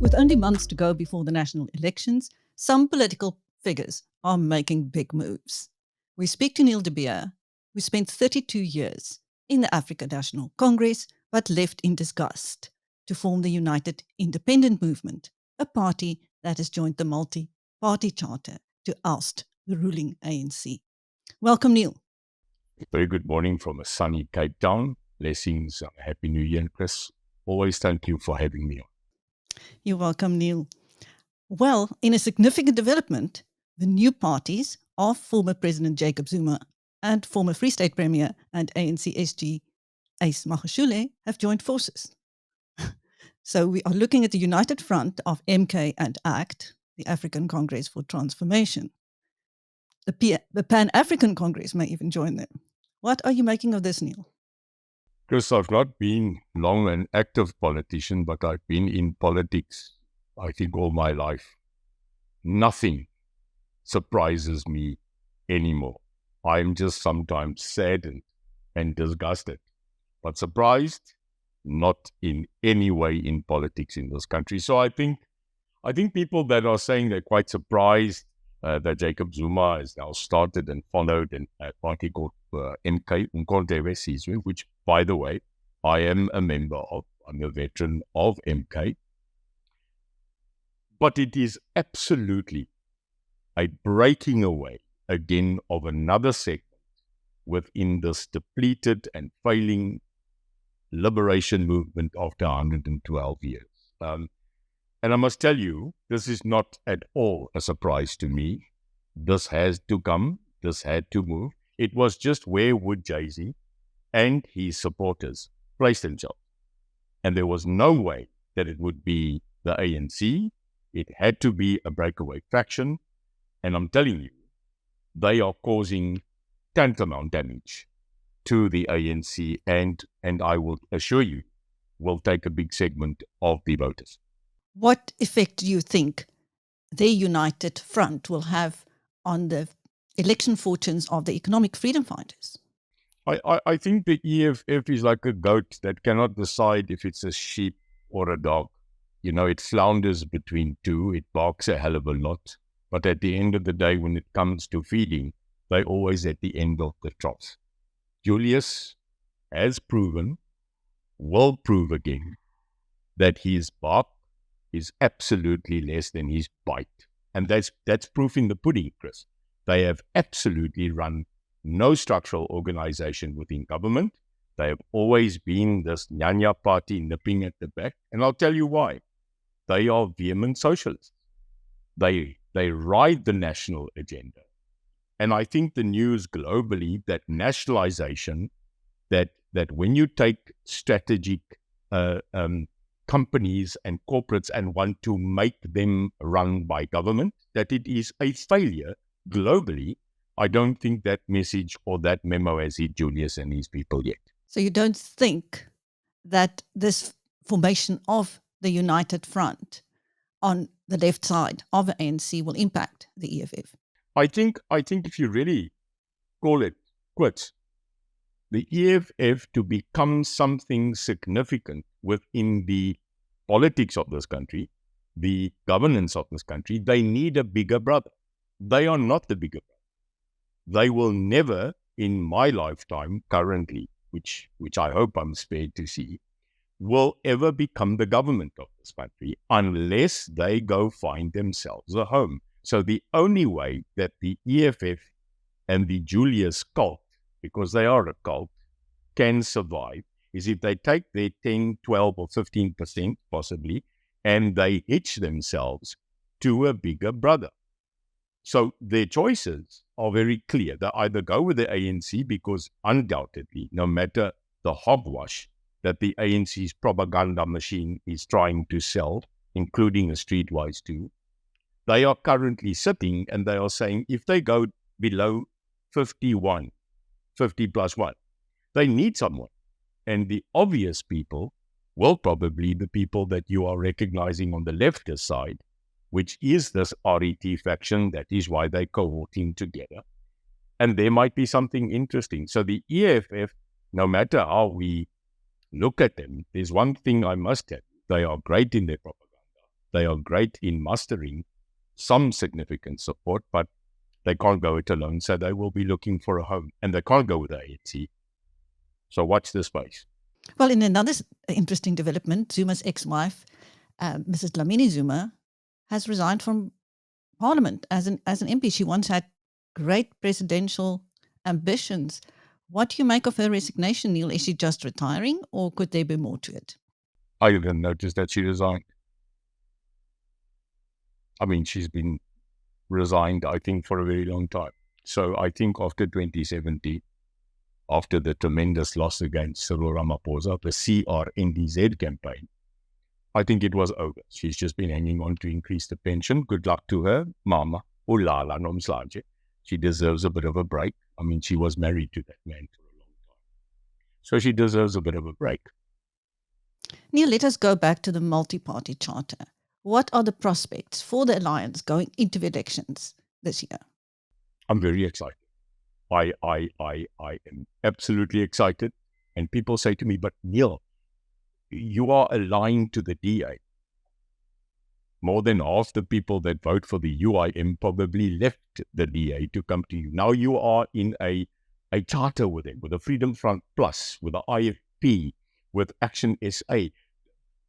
With only months to go before the national elections, some political figures are making big moves. We speak to Neil de Beer, who spent 32 years in the African National Congress but left in disgust to form the United Independent Movement, a party that has joined the multi-party charter to oust the ruling ANC. Welcome, Neil. Very good morning from a sunny Cape Town. Blessings, Happy New Year, Chris. Always thank you for having me on. You're welcome, Neil. Well, in a significant development, the new parties of former President Jacob Zuma and former Free State Premier and ANC SG Ace Magashule have joined forces. So we are looking at the united front of MK and ACT, the African Congress for Transformation. The Pan-African Congress may even join them. What are you making of this, Neil? Chris, I've not been long an active politician, but I've been in politics, I think, all my life. Nothing surprises me anymore. I'm just sometimes saddened and disgusted, but surprised, not in any way in politics in this country. So I think people that are saying they're quite surprised that Jacob Zuma has now started and followed a party called MK, which, by the way, I am a member of. I'm a veteran of MK. But it is absolutely a breaking away again of another segment within this depleted and failing liberation movement after 112 years. And I must tell you, this is not at all a surprise to me. This has to come. This had to move. It was just where would Jay-Z and his supporters place themselves. And there was no way that it would be the ANC. It had to be a breakaway faction. And I'm telling you, they are causing tantamount damage to the ANC. And I will assure you, will take a big segment of the voters. What effect do you think their united front will have on the election fortunes of the economic freedom fighters? I think the EFF is like a goat that cannot decide if it's a sheep or a dog. You know, it flounders between two. It barks a hell of a lot. But at the end of the day, when it comes to feeding, they're always at the end of the trough. Julius has proven, will prove again, that his bark is absolutely less than his bite. And that's proof in the pudding, Chris. They have absolutely run no structural organization within government. They have always been this Nyanya party nipping at the back. And I'll tell you why. They are vehement socialists. They ride the national agenda. And I think the news globally that nationalization, that when you take strategic companies and corporates and want to make them run by government, that it is a failure globally. I don't think that message or that memo has hit Julius and his people yet. So you don't think that this formation of the united front on the left side of the ANC will impact the EFF? I think if you really call it quits, the EFF to become something significant within the politics of this country, the governance of this country, they need a bigger brother. They are not the bigger brother. They will never, in my lifetime currently, which I hope I'm spared to see, will ever become the government of this country unless they go find themselves a home. So the only way that the EFF and the Julius cult, because they are a cult, can survive is if they take their 10, 12 or 15% possibly and they hitch themselves to a bigger brother. So their choices are very clear. They either go with the ANC because undoubtedly, no matter the hogwash that the ANC's propaganda machine is trying to sell, including a streetwise too, they are currently sitting and they are saying if they go below 50 plus 1, they need someone. And the obvious people will probably the people that you are recognizing on the leftist side, which is this RET faction. That is why they're cohorting together. And there might be something interesting. So the EFF, no matter how we look at them, there's one thing I must tell you. They are great in their propaganda. They are great in mustering some significant support, but they can't go it alone, so they will be looking for a home, and they can't go with the ANC. So watch this space. Well, in another interesting development, Zuma's ex-wife, Mrs. Dlamini-Zuma, has resigned from Parliament as an MP. She once had great presidential ambitions. What do you make of her resignation, Neil? Is she just retiring, or could there be more to it? I didn't notice that she resigned. I mean, she's been resigned, I think, for a very long time. So I think after 2017, after the tremendous loss against Cyril Ramaphosa, the CRNDZ campaign, I think it was over. She's just been hanging on to increase the pension. Good luck to her, Mama. Ulala nomslanje. She deserves a bit of a break. I mean, she was married to that man for a long time. So she deserves a bit of a break. Neil, let us go back to the multi-party charter. What are the prospects for the alliance going into the elections this year? I'm very excited. I am absolutely excited. And people say to me, but Neil, you are aligned to the DA. More than half the people that vote for the UIM probably left the DA to come to you. Now you are in a charter with them, with the Freedom Front Plus, with the IFP, with Action SA.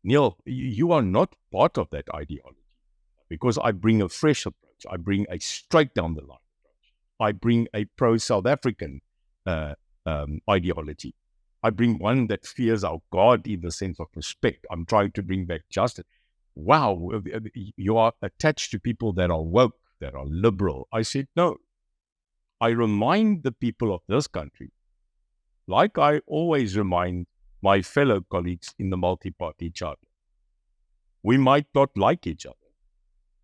Neil, you are not part of that ideology, because I bring a fresh approach. I bring a straight down the line approach. I bring a pro-South African ideology. I bring one that fears our God in the sense of respect. I'm trying to bring back justice. Wow, you are attached to people that are woke, that are liberal. I said, no. I remind the people of this country, like I always remind my fellow colleagues in the multi-party charter. We might not like each other.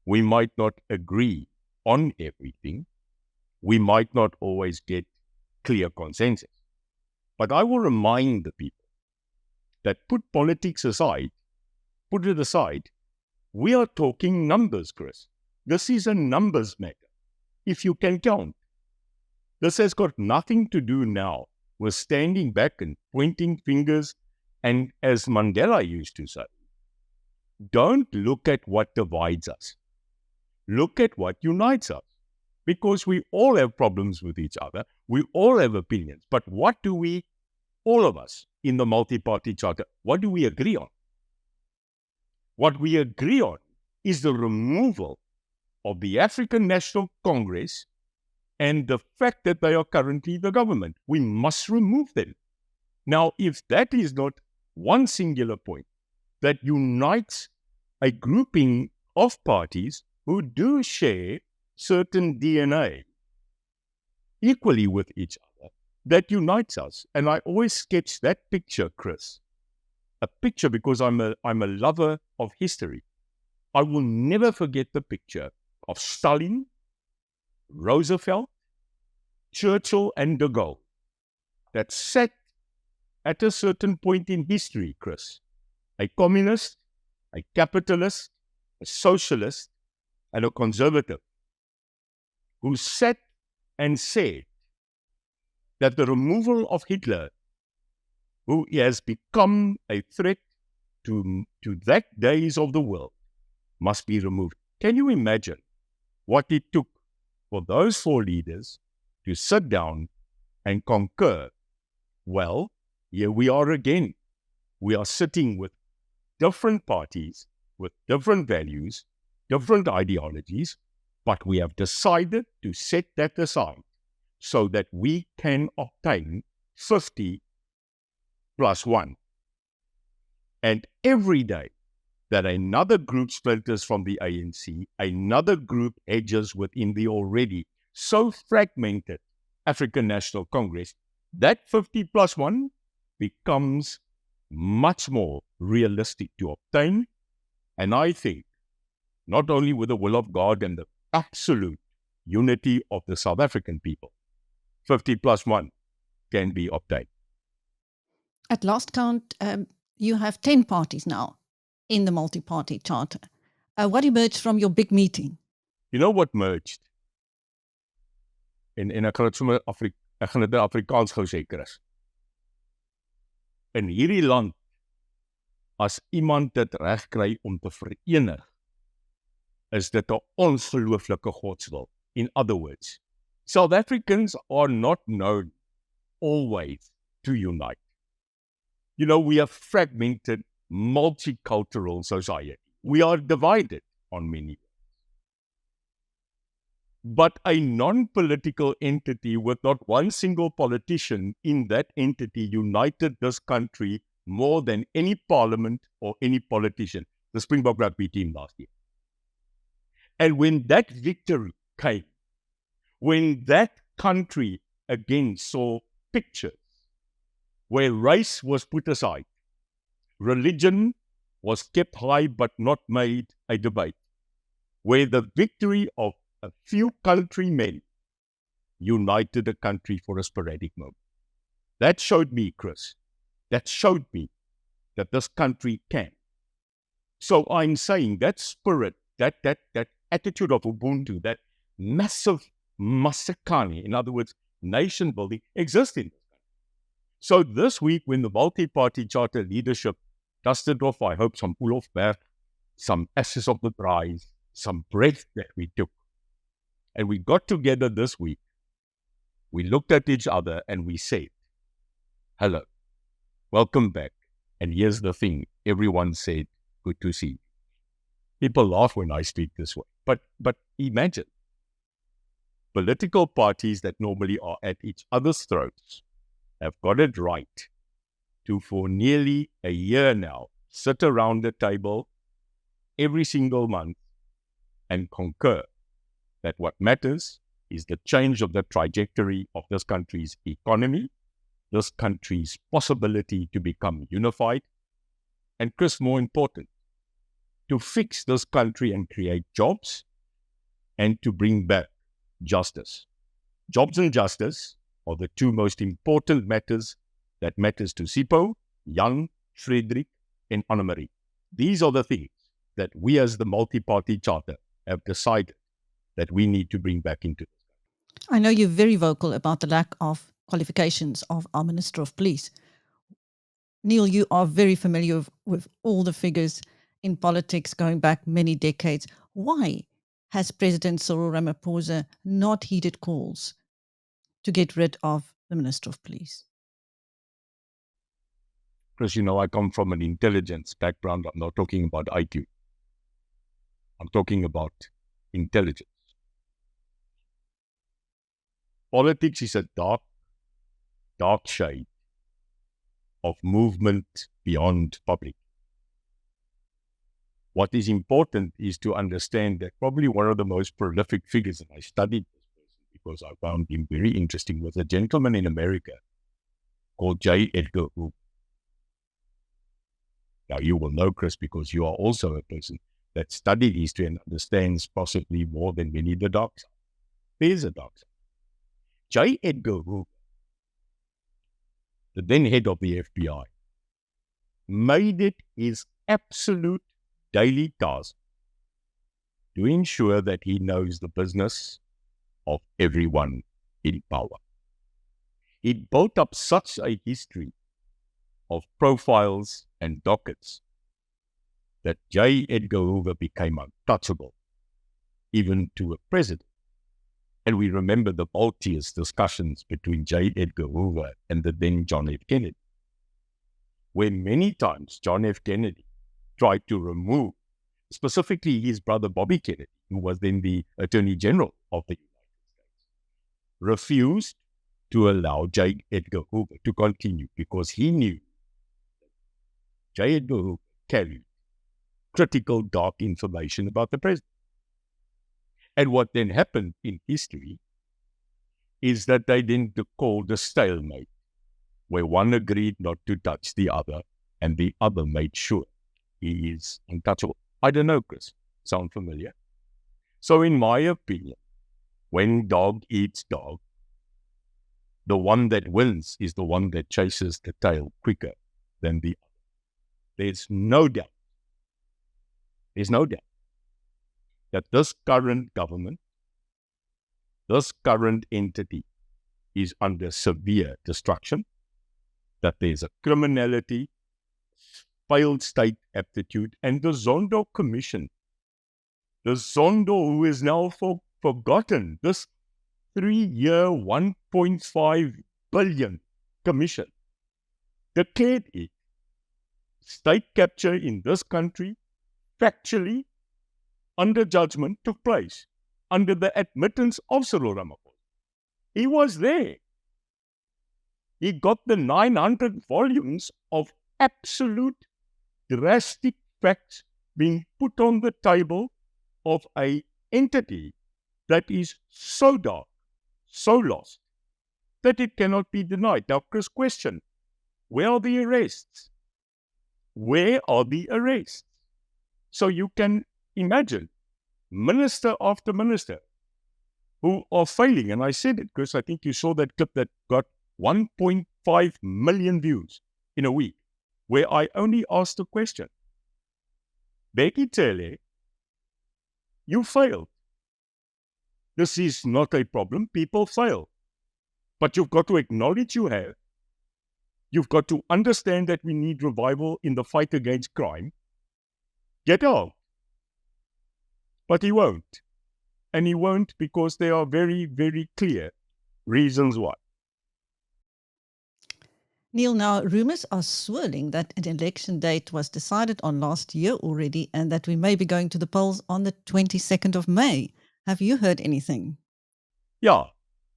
We might not agree on everything. We might not always get clear consensus. But I will remind the people that put politics aside, put it aside, we are talking numbers, Chris. This is a numbers matter. If you can count. This has got nothing to do now with standing back and pointing fingers. And as Mandela used to say, don't look at what divides us. Look at what unites us. Because we all have problems with each other. We all have opinions. But what do we, all of us in the multi-party charter, what do we agree on? What we agree on is the removal of the African National Congress and the fact that they are currently the government. We must remove them. Now, if that is not one singular point that unites a grouping of parties who do share certain DNA equally with each other, that unites us. And I always sketch that picture, Chris. A picture because I'm a lover of history. I will never forget the picture of Stalin, Roosevelt, Churchill, and de Gaulle that sat at a certain point in history, Chris. A communist, a capitalist, a socialist, and a conservative who sat and said that the removal of Hitler, who has become a threat to that days of the world, must be removed. Can you imagine what it took for those four leaders to sit down and concur? Well, here we are again. We are sitting with different parties, with different values, different ideologies, but we have decided to set that aside so that we can obtain 50 plus 1. And every day that another group splinters from the ANC, another group edges within the already so fragmented African National Congress, that 50 plus 1 becomes much more realistic to obtain. And I think, not only with the will of God and the absolute unity of the South African people, 50 plus 1 can be obtained. At last count, you have 10 parties now in the multi-party charter. What emerged from your big meeting? You know what merged? En ek gaan dit sommer ek gaan dit in Afrikaans gou sê, Chris. In hierdie land as iemand dit reg kry om te verenig, is dit 'n ongelooflike godswil. In other words, South Africans are not known always to unite. You know, we are fragmented, multicultural society. We are divided on many. But a non-political entity with not one single politician in that entity united this country more than any parliament or any politician, the Springbok rugby team last year. And when that victory came, when that country again saw pictures where race was put aside, religion was kept high but not made a debate, where the victory of a few countrymen united the country for a sporadic moment. That showed me, Chris, that showed me that this country can. So I'm saying that spirit, that attitude of Ubuntu, that massive Masakani, in other words, nation building, exists in this country. So this week, when the multi-party charter leadership dusted off, I hope, some Ulofberg, some ashes of the prize, some breath that we took, and we got together this week, we looked at each other and we said, hello, welcome back. And here's the thing, everyone said, good to see you. People laugh when I speak this way. But imagine, political parties that normally are at each other's throats have got it right to, for nearly a year now, sit around the table every single month and concur that what matters is the change of the trajectory of this country's economy, this country's possibility to become unified, and Chris, more important, to fix this country and create jobs and to bring back justice. Jobs and justice are the two most important matters that matters to Sipho, Jan, Frederick, and Annemarie. These are the things that we as the multi-party charter have decided that we need to bring back into this. I know you're very vocal about the lack of qualifications of our Minister of Police. Neil, you are very familiar with all the figures in politics going back many decades. Why has President Cyril Ramaphosa not heeded calls to get rid of the Minister of Police? Because, you know, I come from an intelligence background. I'm not talking about IQ. I'm talking about intelligence. Politics is a dark shade of movement beyond public. What is important is to understand that probably one of the most prolific figures, and I studied this person because I found him very interesting, was a gentleman in America called J. Edgar Hoover. Now, you will know, Chris, because you are also a person that studied history and understands possibly more than many the dark side. There's a dark side. J. Edgar Hoover, the then head of the FBI, made it his absolute daily task to ensure that he knows the business of everyone in power. He built up such a history of profiles and dockets that J. Edgar Hoover became untouchable, even to a president. And we remember the multiple discussions between J. Edgar Hoover and the then John F. Kennedy, where many times John F. Kennedy tried to remove, specifically his brother Bobby Kennedy, who was then the Attorney General of the United States, refused to allow J. Edgar Hoover to continue because he knew J. Edgar Hoover carried critical dark information about the president. And what then happened in history is that they then called a stalemate, where one agreed not to touch the other, and the other made sure he is untouchable. I don't know, Chris. Sound familiar? So in my opinion, when dog eats dog, the one that wins is the one that chases the tail quicker than the other. There's no doubt that this current government, this current entity is under severe destruction, that there's a criminality failed state aptitude, and the Zondo Commission, the Zondo who is now forgotten, this 3-year, 1.5 billion commission, declared it. State capture in this country, factually, under judgment, took place under the admittance of Cyril Ramaphosa. He was there. He got the 900 volumes of absolute drastic facts being put on the table of an entity that is so dark, so lost, that it cannot be denied. Now, Chris, question, where are the arrests? Where are the arrests? So you can imagine minister after minister who are failing. And I said it, Chris, I think you saw that clip that got 1.5 million views in a week, where I only asked a question. Bheki Cele, you failed. This is not a problem. People fail. But you've got to acknowledge you have. You've got to understand that we need revival in the fight against crime. Get out. But he won't. And he won't because there are very, very clear reasons why. Neil, now rumours are swirling that an election date was decided on last year already and that we may be going to the polls on the 22nd of May. Have you heard anything? Yeah,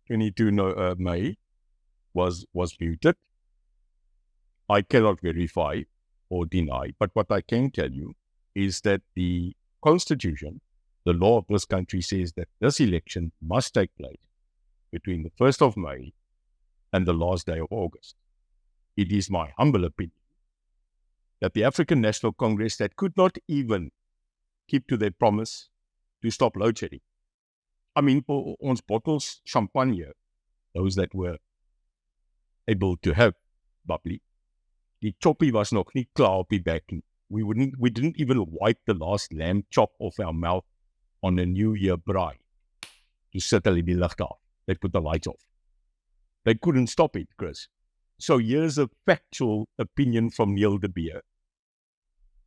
22 May was muted. I cannot verify or deny, but what I can tell you is that the Constitution, the law of this country, says that this election must take place between the 1st of May and the last day of August. It is my humble opinion that the African National Congress, that could not even keep to their promise to stop load shedding. I mean, ons bottles champagne, those that were able to have bubbly, die choppie was nog nie klaar op die bek nie. We didn't even wipe the last lamb chop off our mouth on a New Year braai to sit hulle die lig af. They put the lights off. They couldn't stop it, Chris. So here's a factual opinion from Neil de Beer,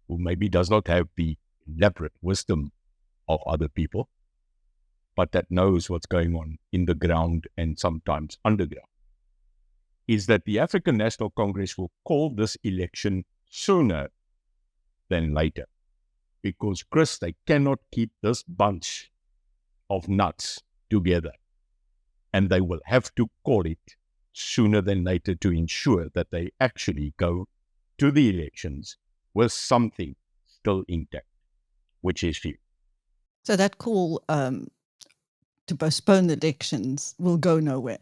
who maybe does not have the elaborate wisdom of other people, but that knows what's going on in the ground and sometimes underground, is that the African National Congress will call this election sooner than later. Because, Chris, they cannot keep this bunch of nuts together. And they will have to call it sooner than later to ensure that they actually go to the elections with something still intact, which is few. So that call to postpone the elections will go nowhere?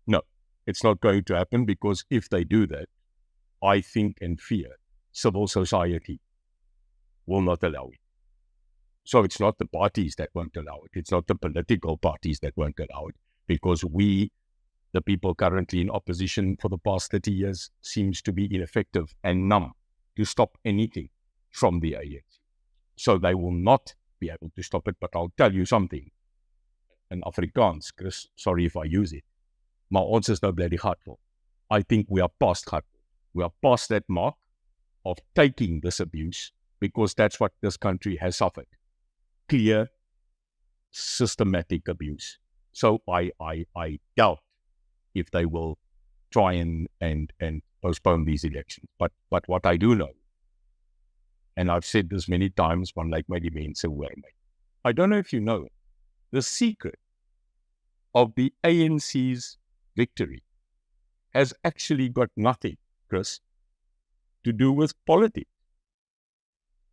No, it's not going to happen, because if they do that, I think and fear civil society will not allow it. So it's not the parties that won't allow it. It's not the political parties that won't allow it, because we, the people currently in opposition for the past 30 years, seems to be ineffective and numb to stop anything from the ANC. So they will not be able to stop it. But I'll tell you something. In Afrikaans, Chris, sorry if I use it, maar ons is nou bly die gat vol. I think we are past gat vol. We are past that mark of taking this abuse, because that's what this country has suffered. Clear, systematic abuse. So I doubt if they will try and postpone these elections. But what I do know, and I've said this many times, one like my mense hoor my. I don't know if you know, the secret of the ANC's victory has actually got nothing, Chris, to do with politics.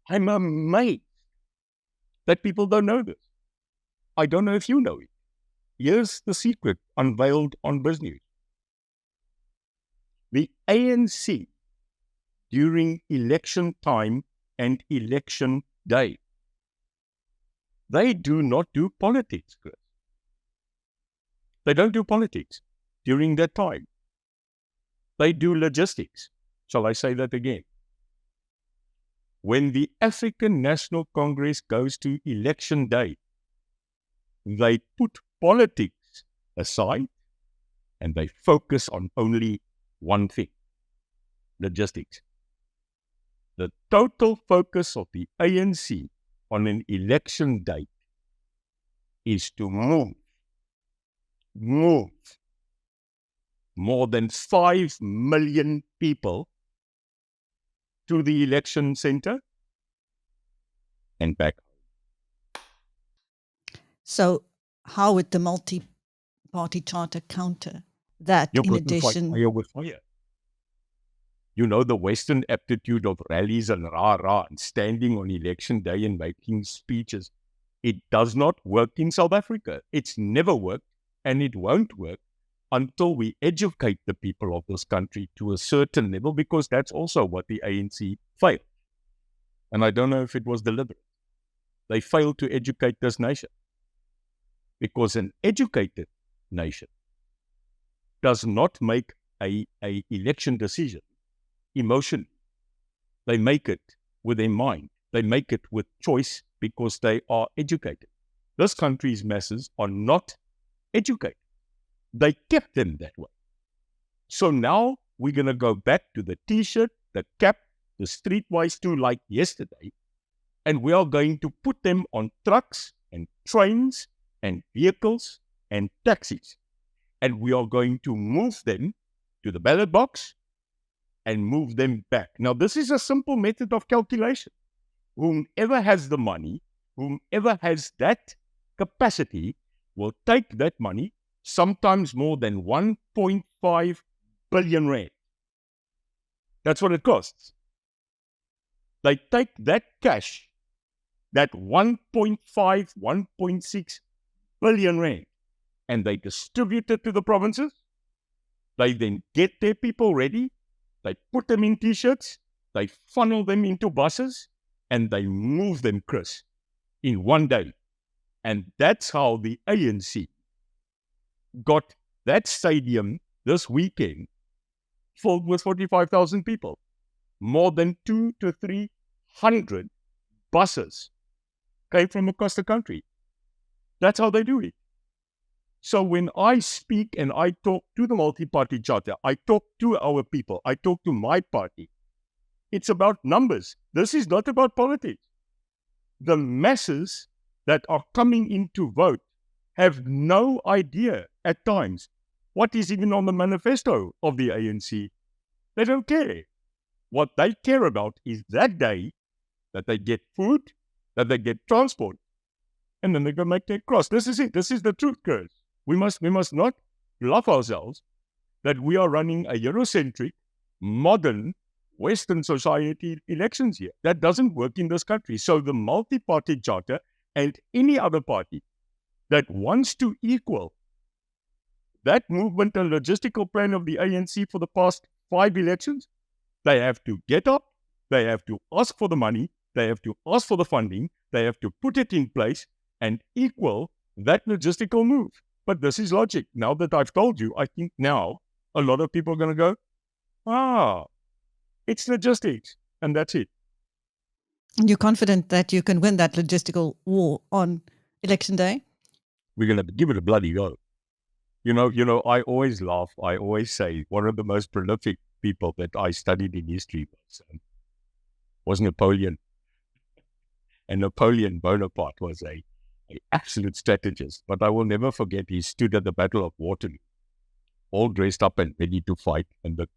I'm amazed that people don't know this. I don't know if you know it. Here's the secret unveiled on BizNews. The ANC, during election time and election day, they do not do politics, Chris. They don't do politics during that time. They do logistics. Shall I say that again? When the African National Congress goes to election day, they put politics aside and they focus on only one thing: logistics. the total focus of the ANC on an election date is to move more than 5 million people to the election center and back. So how would the multi-party charter counter that? You In couldn't fight addition, fire with fire. You know, the Western aptitude of rallies and rah-rah and standing on election day and making speeches, it does not work in South Africa. It's never worked, and it won't work until we educate the people of this country to a certain level, because that's also what the ANC failed. And I don't know if it was deliberate. They failed to educate this nation, because an educated nation does not make a election decision emotionally. They make it with their mind. They make it with choice because they are educated. This country's masses are not educated. They kept them that way. So now we're going to go back to the T-shirt, the cap, the streetwise too, like yesterday, and we are going to put them on trucks and trains and vehicles and taxis. And we are going to move them to the ballot box and move them back. Now, this is a simple method of calculation. Whomever has the money, whomever has that capacity, will take that money, sometimes more than 1.5 billion rand. That's what it costs. They take that cash, that 1.5, 1.6 billion rand, and they distribute it to the provinces. They then get their people ready. They put them in T-shirts. They funnel them into buses, and they move them, Chris, in one day. And that's how the ANC got that stadium this weekend filled with 45,000 people. More than 200 to 300 buses came from across the country. That's how they do it. So when I speak and I talk to the multi-party charter, I talk to our people, I talk to my party, it's about numbers. This is not about politics. The masses that are coming in to vote have no idea at times what is even on the manifesto of the ANC. They don't care. What they care about is that day that they get food, that they get transport, and then they go make their cross. This is it. This is the truth, Chris. We must not bluff ourselves that we are running a Eurocentric, modern, Western society elections here. That doesn't work in this country. So the multi-party charter and any other party that wants to equal that movement and logistical plan of the ANC for the past 5 elections, they have to get up, they have to ask for the money, they have to ask for the funding, they have to put it in place and equal that logistical move. But this is logic. Now that I've told you, I think now a lot of people are going to go, it's logistics, and that's it. you're confident that you can win that logistical war on election day? We're going to give it a bloody go. You know, I always laugh. I always say one of the most prolific people that I studied in history was Napoleon. And Napoleon Bonaparte was a absolute strategist. But I will never forget, he stood at the Battle of Waterloo, all dressed up and ready to fight. And the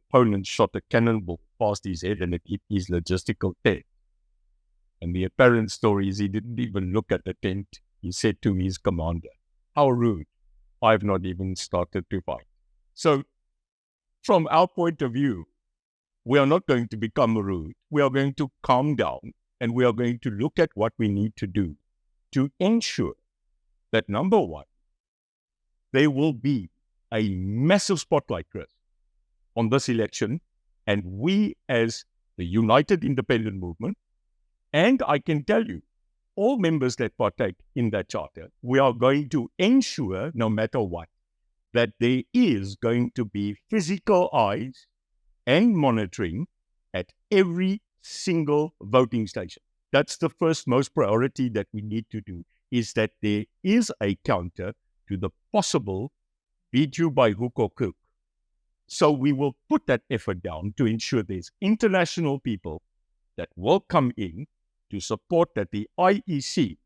opponent shot a cannonball past his head and it hit his logistical tent. And the apparent story is he didn't even look at the tent. He said to his commander, "How rude. I've not even started to fight." So from our point of view, we are not going to become rude. We are going to calm down and we are going to look at what we need to do to ensure that, number one, there will be a massive spotlight, Chris, on this election, and we as the United Independent Movement, and I can tell you, all members that partake in that charter, we are going to ensure, no matter what, that there is going to be physical eyes and monitoring at every single voting station. That's the first most priority that we need to do, is that there is a counter to the possible beat you by hook or crook. So we will put that effort down to ensure there's international people that will come in to support that the IEC,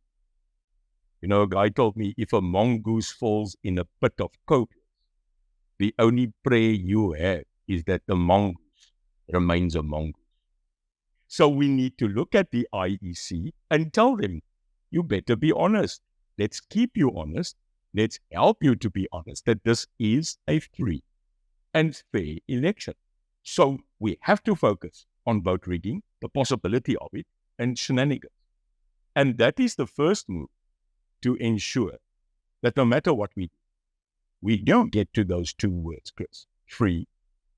a guy told me, if a mongoose falls in a pit of coke, the only prayer you have is that the mongoose remains a mongoose. So we need to look at the IEC and tell them, you better be honest. Let's keep you honest. Let's help you to be honest that this is a free and fair election. So we have to focus on vote rigging, the possibility of it, and shenanigans. And that is the first move to ensure that no matter what we don't get to those two words, Chris, free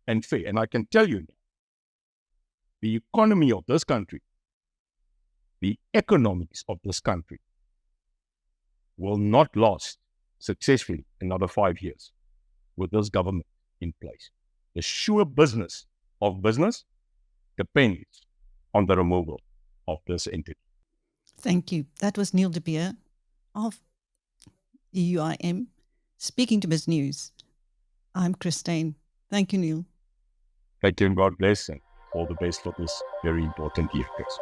and fair. And I can tell you now, the economy of this country, the economics of this country will not last successfully another 5 years with this government in place. The sure business of business depends on the removal of this entity. Thank you. That was Neil de Beer of EUIM speaking to BizNews. I'm Steyn. Thank you, Neil. Thank you and God bless, and all the best for this very important year, Chris.